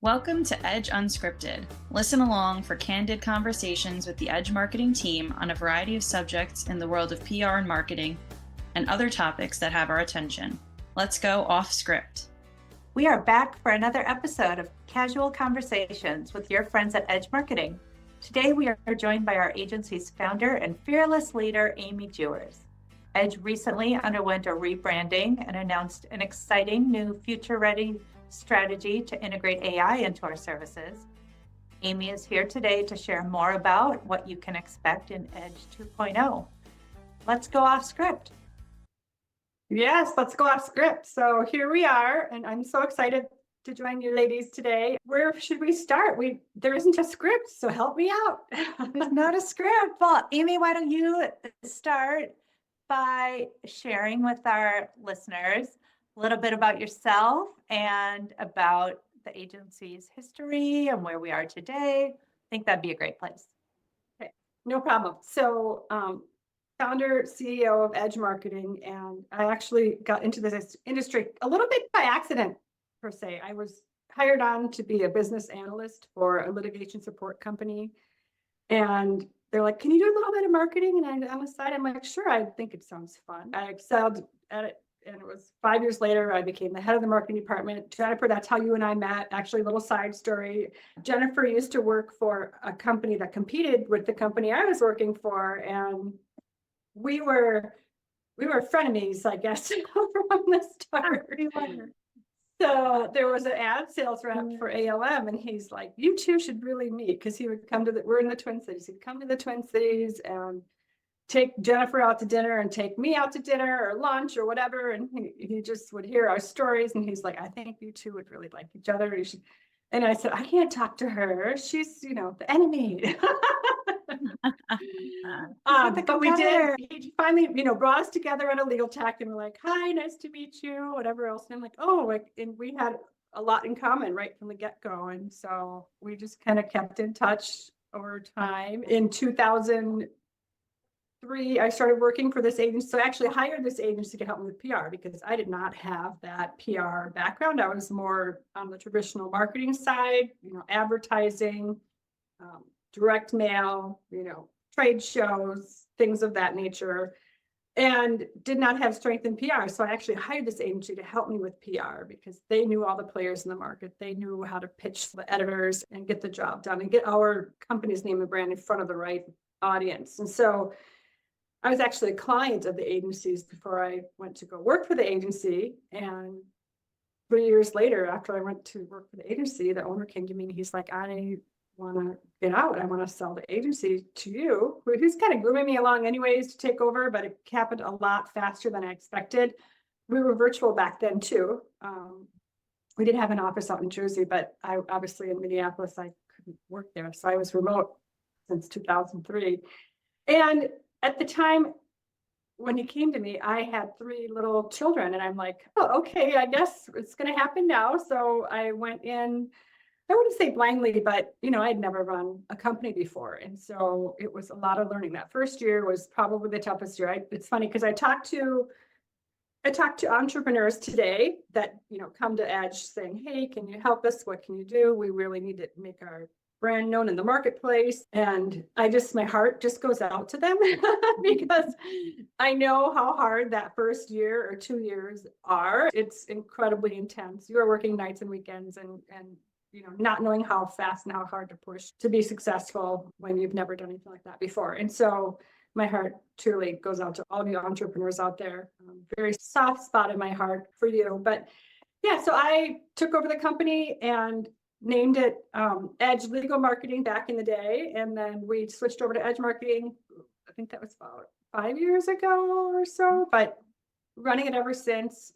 Welcome to Edge Unscripted. Listen along for candid conversations with the Edge marketing team on a variety of subjects in the world of PR and marketing and other topics that have our attention. Let's go off script. We are back for another episode of Casual Conversations with your friends at Edge Marketing. Today we are joined by our agency's founder and fearless leader, Amy Juers. Edge recently underwent a rebranding and announced an exciting new future-ready strategy to integrate AI into our services. Amy is here today to share more about what you can expect in Edge 2.0. Let's go off script. Yes, let's go off script. So here we are, and I'm so excited to join you ladies today. Where should we start? There isn't a script, so help me out. There's not a script. Well, Amy, why don't you start by sharing with our listeners a little bit about yourself and about the agency's history and where we are today. I think that'd be a great place. Okay, no problem. So, founder, CEO of Edge Marketing, and I actually got into this industry a little bit by accident, per se. I was hired on to be a business analyst for a litigation support company, and they're like, "Can you do a little bit of marketing?" And on the side, I'm like, "Sure, I think it sounds fun." I excelled at it, and it was 5 years later, I became the head of the marketing department. Jennifer, that's how you and I met. Actually, a little side story. Jennifer used to work for a company that competed with the company I was working for, and we were frenemies, I guess, from the start. So there was an ad sales rep for ALM, and he's like, "You two should really meet," because he would come to we're in the Twin Cities. He'd come to the Twin Cities and take Jennifer out to dinner and take me out to dinner or lunch or whatever. And he just would hear our stories, and he's like, "I think you two would really like each other. You should." And I said, "I can't talk to her. She's, the enemy." But we did. He finally, brought us together on a legal tack, and we're like, "Hi, nice to meet you," whatever else. And I'm like, "Oh," and we had a lot in common right from the get-go. And so we just kind of kept in touch over time. In 2003, I started working for this agency. So I actually hired this agency to help me with PR because I did not have that PR background. I was more on the traditional marketing side, advertising, direct mail, trade shows, things of that nature, and did not have strength in PR. So I actually hired this agency to help me with PR because they knew all the players in the market. They knew how to pitch the editors and get the job done and get our company's name and brand in front of the right audience. And so I was actually a client of the agencies before I went to go work for the agency. And 3 years later, after I went to work for the agency, the owner came to me and he's like, "I want to get out. I want to sell the agency to you." He's kind of grooming me along anyways to take over, but it happened a lot faster than I expected. We were virtual back then too. We did have an office out in Jersey, but I obviously in Minneapolis, I couldn't work there. So I was remote since 2003. And at the time when he came to me, I had 3 little children, and I'm like, "Oh, okay, I guess it's going to happen now." So I went in. I wouldn't say blindly, but I'd never run a company before. And so it was a lot of learning. That first year was probably the toughest year. It's funny because I talk to entrepreneurs today that, come to Edge saying, "Hey, can you help us? What can you do? We really need to make our brand known in the marketplace." And my heart just goes out to them because I know how hard that first year or 2 years are. It's incredibly intense. You are working nights and weekends and not knowing how fast and how hard to push to be successful when you've never done anything like that before. And so my heart truly goes out to all you entrepreneurs out there. Very soft spot in my heart for you. But yeah, so I took over the company and named it Edge Legal Marketing back in the day. And then we switched over to Edge Marketing. I think that was about 5 years ago or so, but running it ever since,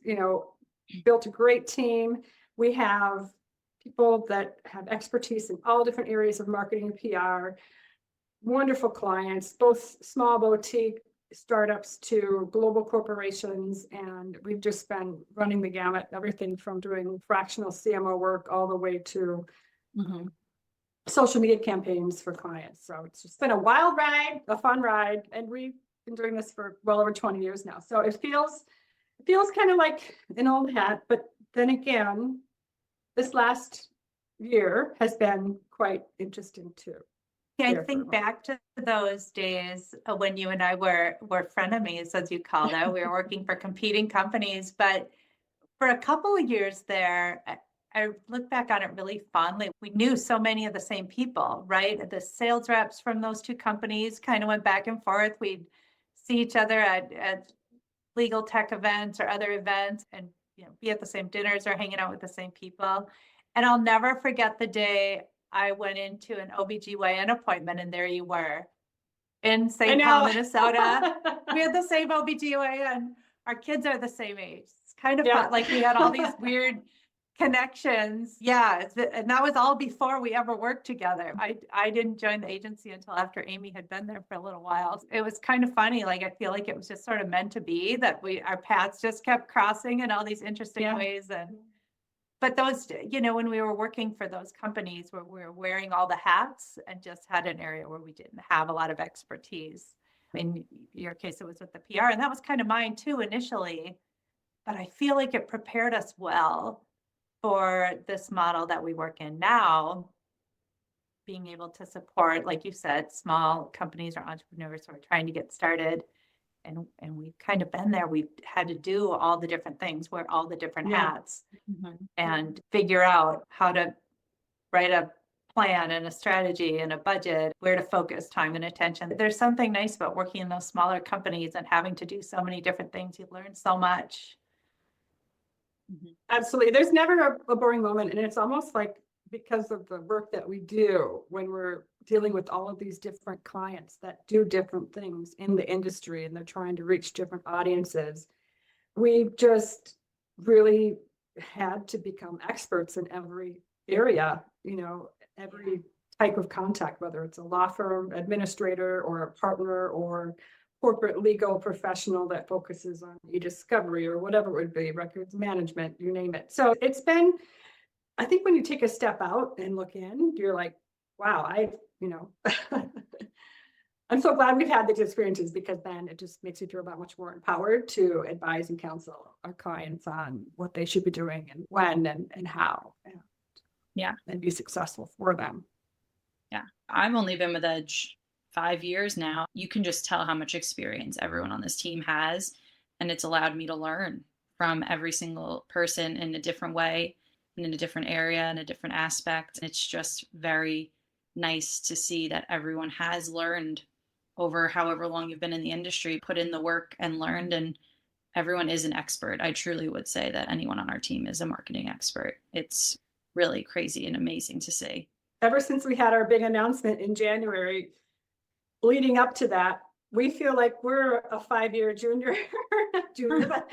built a great team. We have people that have expertise in all different areas of marketing and PR, wonderful clients, both small boutique startups to global corporations. And we've just been running the gamut, everything from doing fractional CMO work all the way to social media campaigns for clients. So it's just been a wild ride, a fun ride. And we've been doing this for well over 20 years now. So it feels kind of like an old hat, but then again, this last year has been quite interesting too. Yeah, I There for a think moment. back to those days when you and I were frenemies, as you call it. We were working for competing companies, but for a couple of years there, I look back on it really fondly. We knew so many of the same people, right? The sales reps from those two companies kind of went back and forth. We'd see each other at legal tech events or other events and be at the same dinners or hanging out with the same people. And I'll never forget the day I went into an OBGYN appointment and there you were in I St. know. Paul, Minnesota. We had the same OBGYN. Our kids are the same age. It's kind of Yeah. fun. Like we had all these weird connections. Yeah. And that was all before we ever worked together. I didn't join the agency until after Amy had been there for a little while. It was kind of funny. Like I feel like it was just sort of meant to be that our paths just kept crossing in all these interesting Yeah. ways. But those, when we were working for those companies where we were wearing all the hats and just had an area where we didn't have a lot of expertise. In your case, it was with the PR, and that was kind of mine too initially. But I feel like it prepared us well for this model that we work in now, being able to support, like you said, small companies or entrepreneurs who are trying to get started. And we've kind of been there. We've had to do all the different things, wear all the different Yeah. hats, and figure out how to write a plan and a strategy and a budget, where to focus time and attention. There's something nice about working in those smaller companies and having to do so many different things. You learn so much. Absolutely. There's never a boring moment. And it's almost like because of the work that we do when we're dealing with all of these different clients that do different things in the industry and they're trying to reach different audiences, we've just really had to become experts in every area, every type of contact, whether it's a law firm administrator or a partner or corporate legal professional that focuses on e-discovery or whatever it would be, records management, you name it. So it's been, I think when you take a step out and look in, you're like, wow, I'm so glad we've had these experiences because then it just makes you feel that much more empowered to advise and counsel our clients on what they should be doing and when and how. And be successful for them. Yeah. I've only been with Edge 5 years now. You can just tell how much experience everyone on this team has. And it's allowed me to learn from every single person in a different way and in a different area and a different aspect. And it's just very nice to see that everyone has learned over however long you've been in the industry, put in the work and learned, and everyone is an expert. I truly would say that anyone on our team is a marketing expert. It's really crazy and amazing to see. Ever since we had our big announcement in January, leading up to that, we feel like we're a 5-year junior, but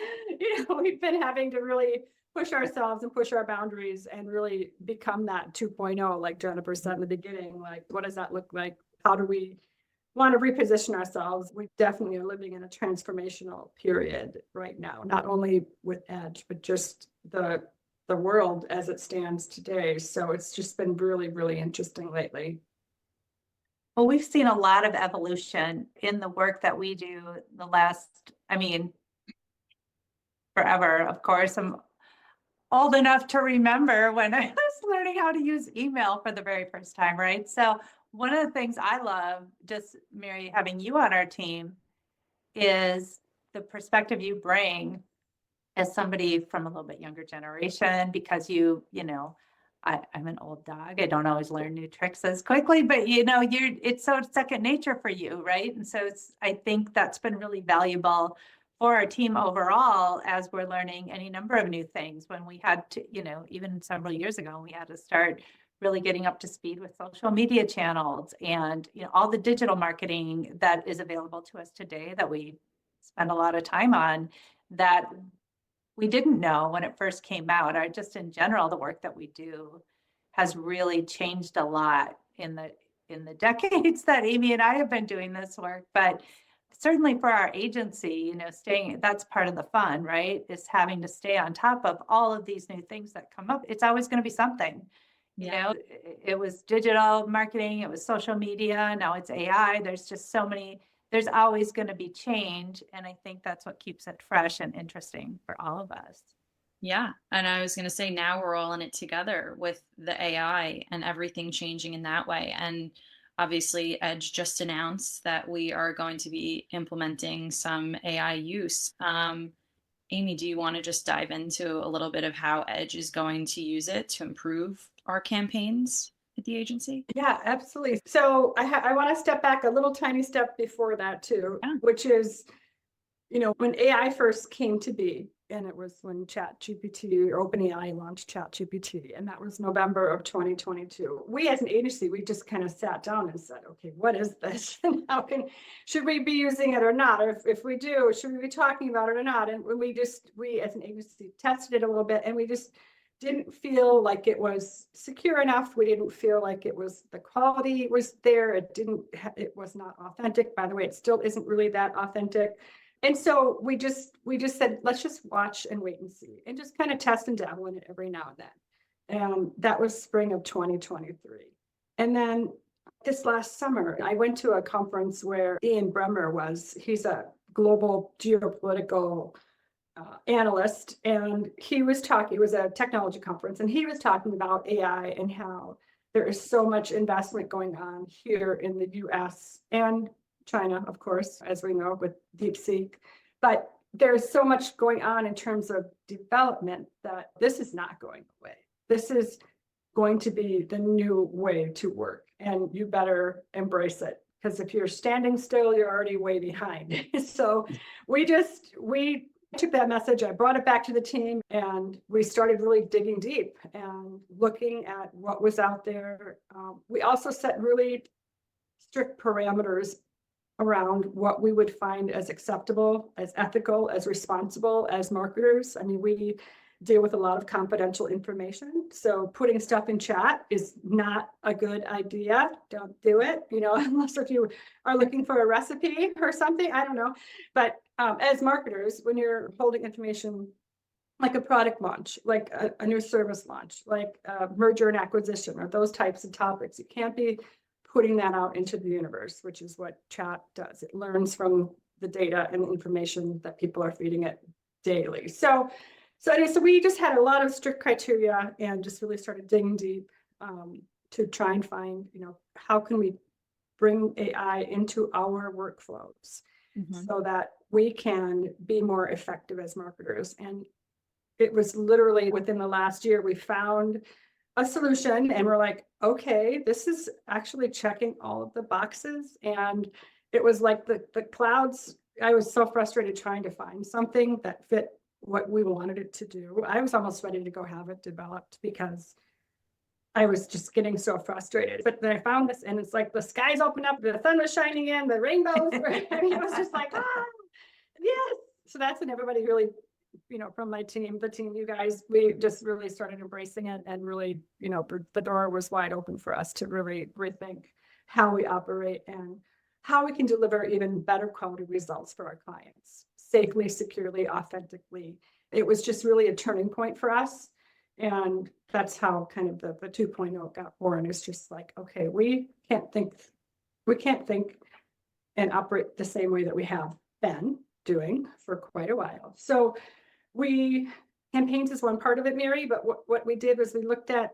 we've been having to really push ourselves and push our boundaries and really become that 2.0, like Jennifer said in the beginning. Like, what does that look like? How do we want to reposition ourselves? We definitely are living in a transformational period right now, not only with Edge, but just the world as it stands today. So it's just been really, really interesting lately. Well, we've seen a lot of evolution in the work that we do the last, forever. Of course, I'm old enough to remember when I was learning how to use email for the very first time, right? So one of the things I love, just Mary, having you on our team, is the perspective you bring as somebody from a little bit younger generation, because I'm an old dog. I don't always learn new tricks as quickly, but it's so second nature for you, right? And so I think that's been really valuable for our team overall as we're learning any number of new things. When we had to, even several years ago, we had to start really getting up to speed with social media channels and all the digital marketing that is available to us today that we spend a lot of time on, that we didn't know when it first came out. Or just in general, the work that we do has really changed a lot in the decades that Amy and I have been doing this work. But certainly for our agency, that's part of the fun, right? Is having to stay on top of all of these new things that come up. It's always going to be something. It was digital marketing, it was social media, now it's AI. There's just so many. There's always going to be change. And I think that's what keeps it fresh and interesting for all of us. Yeah. And I was going to say, now we're all in it together with the AI and everything changing in that way. And obviously, Edge just announced that we are going to be implementing some AI use. Amy, do you want to just dive into a little bit of how Edge is going to use it to improve our campaigns at the agency? Yeah, absolutely. So I want to step back a little tiny step before that too, Yeah. which is, when AI first came to be, and it was when ChatGPT or OpenAI launched ChatGPT, and that was November of 2022. We as an agency, we just kind of sat down and said, okay, what is this? And should we be using it or not? Or if we do, should we be talking about it or not? And when we as an agency tested it a little bit, and we just didn't feel like it was secure enough. We didn't feel like the quality was there. It was not authentic. By the way, it still isn't really that authentic. And so we just said, let's just watch and wait and see, and just kind of test and dabble in it every now and then. And that was spring of 2023. And then this last summer, I went to a conference where Ian Bremmer he's a global geopolitical analyst, and he was talking, it was a technology conference, and he was talking about AI and how there is so much investment going on here in the US and China, of course, as we know, with DeepSeek. But there's so much going on in terms of development that this is not going away. This is going to be the new way to work, and you better embrace it. Because if you're standing still, you're already way behind. So we took that message, I brought it back to the team, and we started really digging deep and looking at what was out there. We also set really strict parameters around what we would find as acceptable, as ethical, as responsible as marketers. I mean, we deal with a lot of confidential information. So putting stuff in chat is not a good idea. Don't do it, unless if you are looking for a recipe or something, I don't know. But as marketers, when you're holding information like a product launch, like a new service launch, like a merger and acquisition, or those types of topics, you can't be putting that out into the universe, which is what chat does. It learns from the data and the information that people are feeding it daily. So we just had a lot of strict criteria and just really started digging deep to try and find, how can we bring AI into our workflows so that we can be more effective as marketers. And it was literally within the last year, we found a solution and we're like, okay, this is actually checking all of the boxes. And it was like the clouds. I was so frustrated trying to find something that fit what we wanted it to do. I was almost ready to go have it developed because I was just getting so frustrated. But then I found this, and it's like the skies opened up, the sun was shining in, the rainbows. I mean, it was just like, yes. So that's when everybody really, from my team, you guys, we just really started embracing it, and really, the door was wide open for us to really rethink how we operate and how we can deliver even better quality results for our clients, safely, securely, authentically. It was just really a turning point for us. And that's how kind of the 2.0 got born. It's just like, okay, we can't think and operate the same way that we have been doing for quite a while. So campaigns is one part of it, Mary, but what we did was we looked at,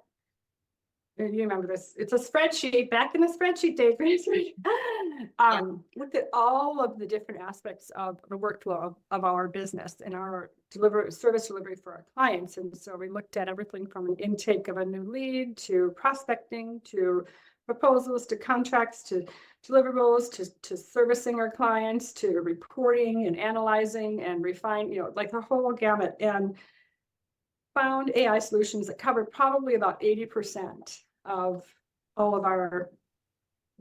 you remember this, it's a spreadsheet, back in the spreadsheet days, looked at all of the different aspects of the workflow of our business and our service delivery for our clients. And so we looked at everything from an intake of a new lead to prospecting, to proposals, to contracts, to deliverables, to servicing our clients, to reporting and analyzing and refine, like the whole gamut, and found AI solutions that covered probably about 80% of all of our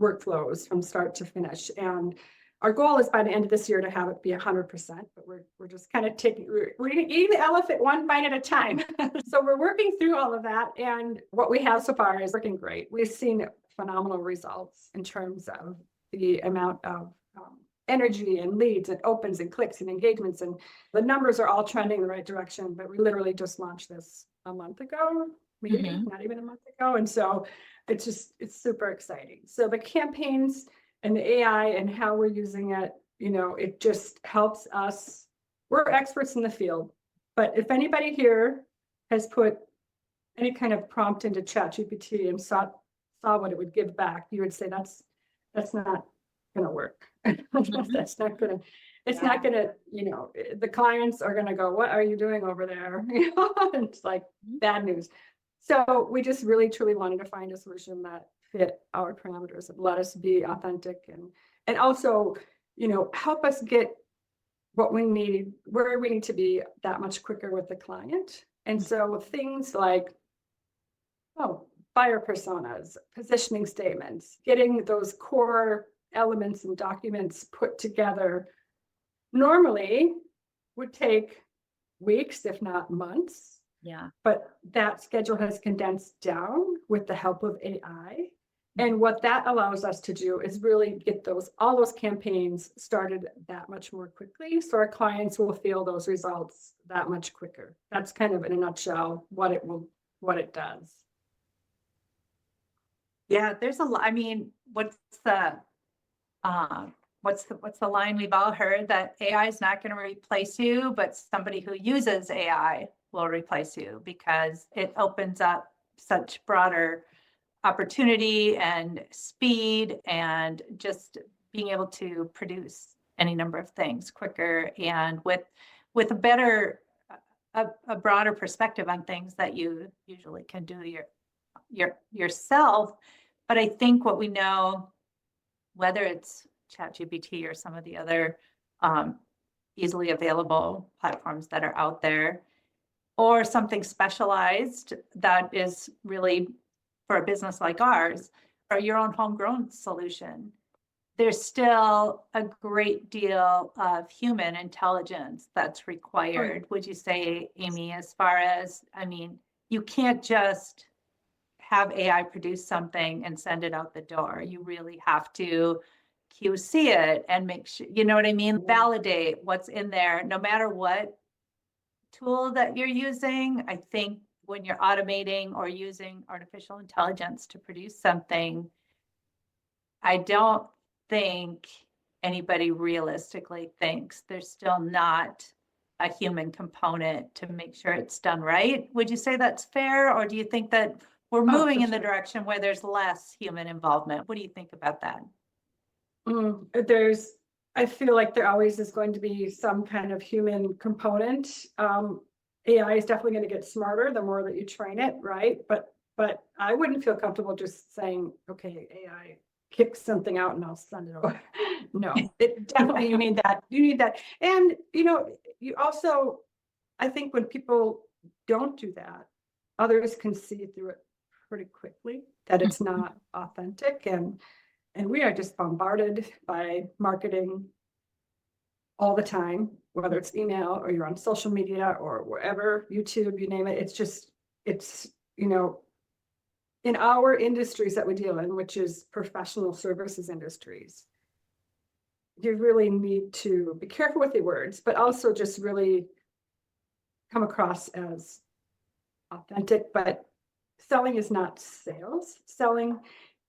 workflows from start to finish. And our goal is by the end of this year to have it be 100%, but we're just kind of we're eating the elephant one bite at a time. So we're working through all of that. And what we have so far is working great. We've seen phenomenal results in terms of the amount of energy and leads and opens and clicks and engagements, and the numbers are all trending in the right direction. But we literally just launched this a month ago, maybe not even a month ago. And so it's super exciting. So the campaigns and the AI and how we're using it, it just helps us. We're experts in the field. But if anybody here has put any kind of prompt into ChatGPT and saw what it would give back, you would say that's not gonna work. That's not gonna, it's not gonna, the clients are gonna go, what are you doing over there? It's like bad news. So we just really truly wanted to find a solution that fit our parameters, that let us be authentic and also, help us get what we need, where we need to be that much quicker with the client. And so things like, buyer personas, positioning statements, getting those core elements and documents put together normally would take weeks, if not months. Yeah. But that schedule has condensed down with the help of AI. And what that allows us to do is really get all those campaigns started that much more quickly. So our clients will feel those results that much quicker. That's kind of in a nutshell what it does. Yeah, there's a lot. I mean, what's the line we've all heard, that AI is not going to replace you, but somebody who uses AI will replace you, because it opens up such broader opportunity and speed and just being able to produce any number of things quicker and with a better a broader perspective on things that you usually can do yourself. But I think what we know, whether it's ChatGPT or some of the other easily available platforms that are out there, or something specialized that is really for a business like ours, or your own homegrown solution, there's still a great deal of human intelligence that's required. Would you say, Amy, as far as, I mean, you can't just have AI produce something and send it out the door. You really have to QC it and make sure, you know what I mean? Validate what's in there, no matter what tool that you're using. I think when you're automating or using artificial intelligence to produce something, I don't think anybody realistically thinks there's still not a human component to make sure it's done right. Would you say that's fair? Or do you think that we're moving in the direction where there's less human involvement? What do you think about that? I feel like there always is going to be some kind of human component. AI is definitely going to get smarter the more that you train it, right? But I wouldn't feel comfortable just saying, okay, AI, kick something out and I'll send it over. No, it definitely, you need that. And, you also, I think when people don't do that, others can see through it pretty quickly that it's not authentic. And we are just bombarded by marketing all the time, whether it's email or you're on social media or wherever, YouTube, you name it. It's, in our industries that we deal in, which is professional services industries, you really need to be careful with your words, but also just really come across as authentic. But selling is not sales. Selling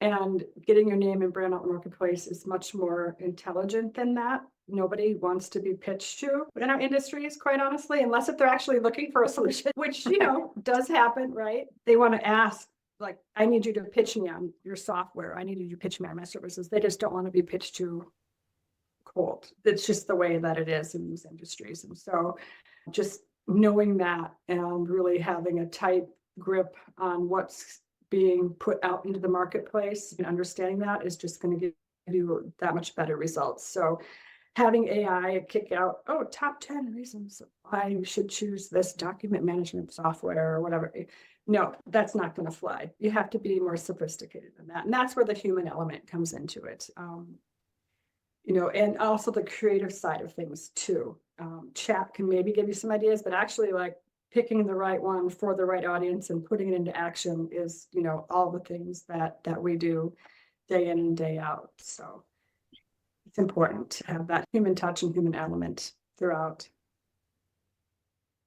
and getting your name and brand out in the marketplace is much more intelligent than that. Nobody wants to be pitched to in our industries, quite honestly, unless if they're actually looking for a solution, which, does happen, right? They want to ask, like, I need you to pitch me on your software. I need you to pitch me on my services. They just don't want to be pitched to cold. It's just the way that it is in these industries. And so just knowing that and really having a tight grip on what's being put out into the marketplace and understanding that is just going to give you that much better results. So having AI kick out, top 10 reasons why you should choose this document management software or whatever. No, that's not going to fly. You have to be more sophisticated than that. And that's where the human element comes into it. And also the creative side of things too. Chat can maybe give you some ideas, but actually like picking the right one for the right audience and putting it into action is, all the things that we do day in and day out. So it's important to have that human touch and human element throughout.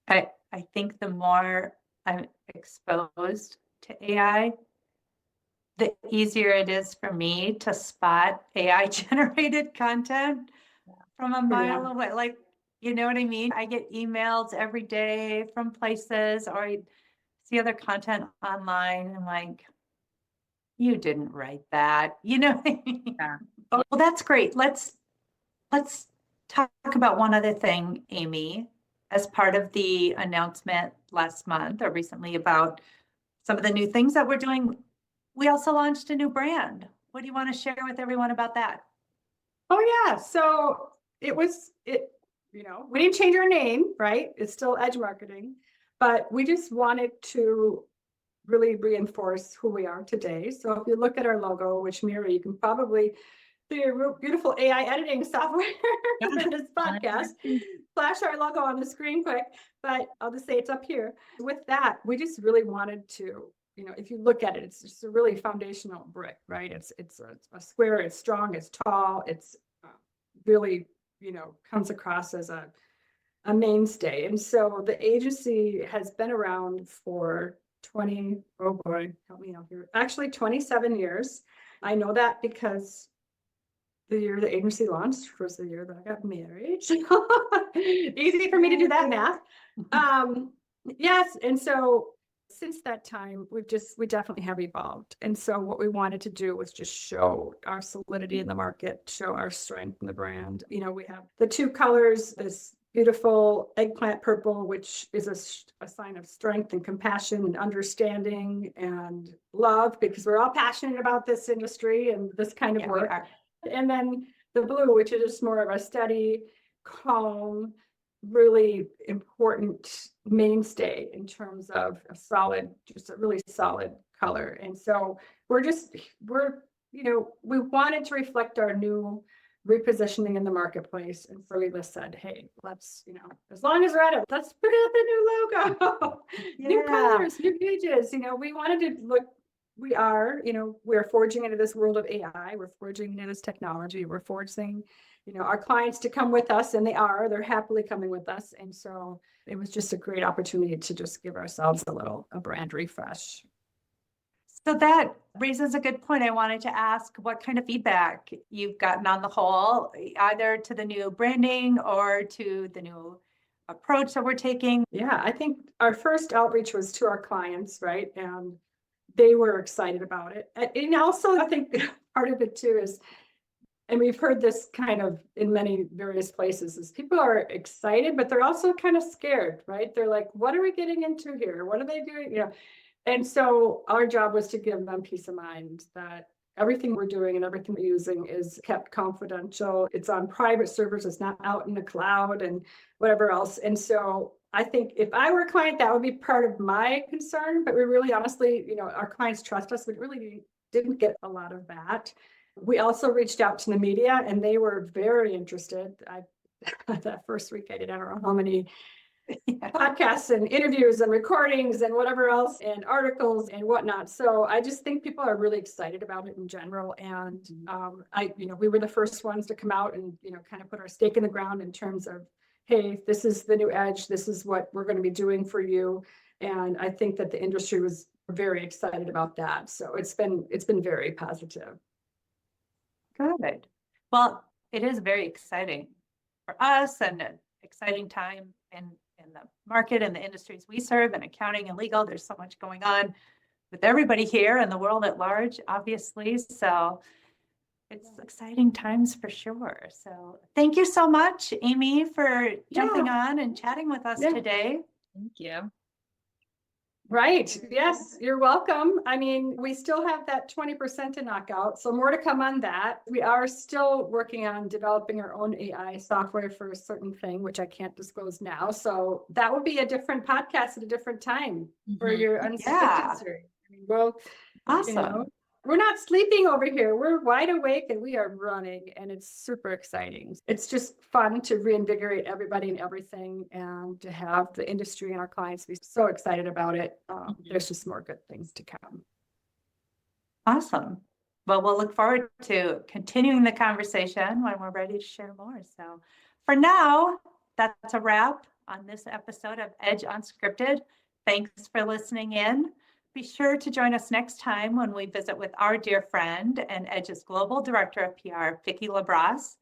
I think the more I'm exposed to AI, the easier it is for me to spot AI generated content from a mile away. Like, You know what I mean? I get emails every day from places, or I see other content online. I'm like, you didn't write that. You know what I mean? Yeah. Oh, well, that's great. Let's talk about one other thing, Amy, as part of the announcement last month or recently about some of the new things that we're doing. We also launched a new brand. What do you want to share with everyone about that? Oh yeah, so we didn't change our name, right? It's still Edge Marketing, but we just wanted to really reinforce who we are today. So if you look at our logo, which Mary, you can probably through your beautiful AI editing software for this podcast, flash our logo on the screen quick, but I'll just say it's up here. With that, we just really wanted to, if you look at it, it's just a really foundational brick, right? It's a square, it's strong, it's tall, it's really, comes across as a mainstay. And so the agency has been around for 20, oh boy, help me out here, actually 27 years. I know that because the year the agency launched was the year that I got married. Easy for me to do that math. Yes, and so since that time, we definitely have evolved. And so what we wanted to do was just show our solidity in the market, show our strength in the brand. We have the two colors, this beautiful eggplant purple, which is a sign of strength and compassion and understanding and love, because we're all passionate about this industry and this kind of work. And then the blue, which is just more of a steady, calm, really important mainstay in terms of just a really solid color. And so we wanted to reflect our new repositioning in the marketplace. And so we just said, hey, let's, as long as we're at it, let's put out the new logo, new colors, new pages. We wanted to look. We're forging into this world of AI. We're forging into this technology. We're forcing, our clients to come with us, and they're happily coming with us. And so it was just a great opportunity to just give ourselves a brand refresh. So that raises a good point. I wanted to ask what kind of feedback you've gotten on the whole, either to the new branding or to the new approach that we're taking. Yeah, I think our first outreach was to our clients, right? And they were excited about it. And also, I think part of it too is, and we've heard this kind of in many various places, is people are excited, but they're also kind of scared, right? They're like, what are we getting into here? What are they doing? And so our job was to give them peace of mind that everything we're doing and everything we're using is kept confidential. It's on private servers. It's not out in the cloud and whatever else. And so I think if I were a client, that would be part of my concern. But we really, honestly, our clients trust us. We really didn't get a lot of that. We also reached out to the media, and they were very interested. That first week I did, I don't know how many podcasts and interviews and recordings and whatever else, and articles and whatnot. So I just think people are really excited about it in general. And we were the first ones to come out and kind of put our stake in the ground in terms of, hey, this is the new Edge. This is what we're going to be doing for you. And I think that the industry was very excited about that. So it's been very positive. Good. Well, it is very exciting for us, and an exciting time in the market and the industries we serve, and accounting and legal. There's so much going on with everybody here and the world at large, obviously. So it's exciting times for sure. So thank you so much, Amy, for jumping on and chatting with us today. Thank you. Right. Yes, you're welcome. I mean, we still have that 20% to knock out. So more to come on that. We are still working on developing our own AI software for a certain thing, which I can't disclose now. So that will be a different podcast at a different time for your unscripted series. I mean, well, awesome. We're not sleeping over here. We're wide awake and we are running, and it's super exciting. It's just fun to reinvigorate everybody and everything, and to have the industry and our clients be so excited about it. There's just more good things to come. Awesome. Well, we'll look forward to continuing the conversation when we're ready to share more. So for now, that's a wrap on this episode of Edge Unscripted. Thanks for listening in. Be sure to join us next time when we visit with our dear friend and Edge's Global Director of PR, Vicki Labras.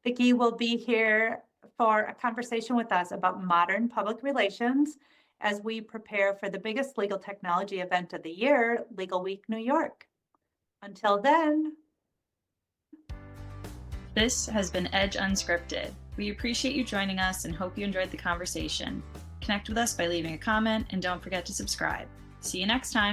Vicki will be here for a conversation with us about modern public relations as we prepare for the biggest legal technology event of the year, Legal Week New York. Until then, This has been Edge Unscripted. We appreciate you joining us and hope you enjoyed the conversation. Connect with us by leaving a comment and don't forget to subscribe. See you next time.